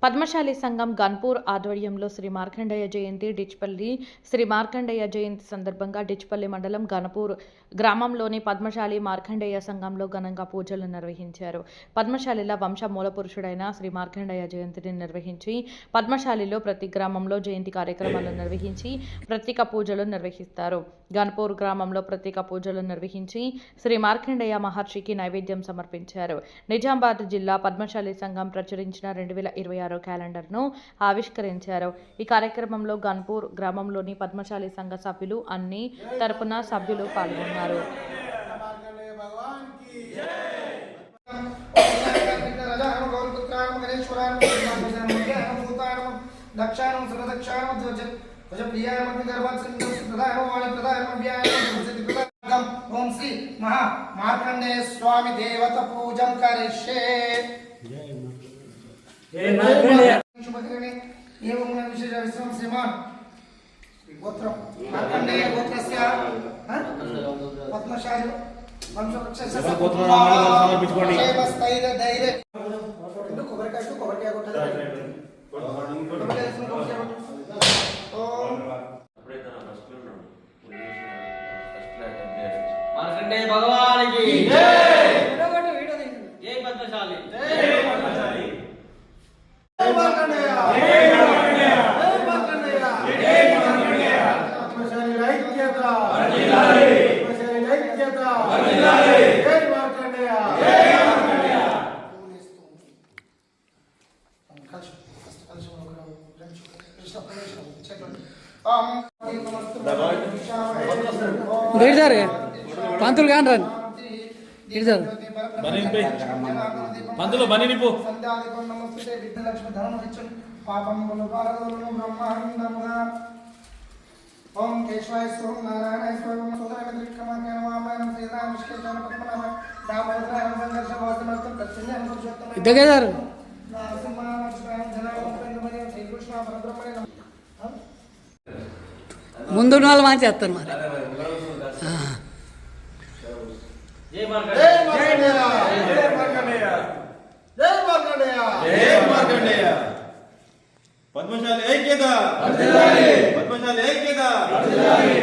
పద్మశాలి సంఘం గన్పూర్ ఆధ్వర్యంలో శ్రీ మార్కండేయ జయంతి డిచ్పల్లి శ్రీ మార్కండేయ జయంతి సందర్భంగా డిచ్పల్లి మండలం గన్పూర్ గ్రామంలోని పద్మశాలి మార్కండేయ సంఘంలో ఘనంగా పూజలు నిర్వహించారు. పద్మశాలిల వంశ మూలపురుషుడైన శ్రీ మార్కండేయ జయంతిని నిర్వహించి పద్మశాలిలో ప్రతి గ్రామంలో జయంతి కార్యక్రమాలు నిర్వహించి ప్రత్యేక పూజలు నిర్వహిస్తారు. గన్పూర్ గ్రామంలో ప్రత్యేక పూజలు నిర్వహించి శ్రీ మార్కండేయ మహర్షికి నైవేద్యం సమర్పించారు. నిజామాబాద్ జిల్లా పద్మశాలి సంఘం ప్రచురించిన 2026 క్యాలెండర్ను ఆవిష్కరించారు. ఈ కార్యక్రమంలో గన్పూర్ గ్రామంలోని పద్మశాలి సంఘ సభ్యులు అన్ని తరపున సభ్యులు పాల్గొన్నారు. ఓం శ్రీ మహా మార్కండేయ స్వామి దేవత పూజం కరిష్యే. విశేష విశ్వం శ్రీమాన్ గోత్రం మార్కండేయ గోత్రస్య పద్మశాలి మార్కండేయ భగవానికి జై. జై పద్మశాలి. జై పద్మశాలి. జై మార్కండేయ. జై మార్కండేయ. జై మార్కండేయ. జై మార్కండేయ. పద్మశాలి ఐక్యత వర్ధిల్లాలి. పద్మశాలి ఐక్యత వర్ధిల్లాలి. జై మార్కండేయ. జై మార్కండేయ. పంతులు కాని రండి పంతులు బని నిప్పు ఓం కేశవాయ స్వం నారాయణ స్వం సోదరమిత్రకమాయనం శ్రీరామ విష్ణు పద్మనాభ దామోదర సంఘర్ష వాస్తవం ప్రత్యయం పురుషోత్తమ దగ్గర ముందు వాళ్ళు మంచి చేస్తారు మరి. జై మార్కండేయ. జై మార్కండేయ. జై మార్కండేయ. జై మార్కండేయ. పద్మశాలి ఐక్యత వర్ధిల్లాలి. పద్మశాలి ఐక్యత వర్ధిల్లాలి.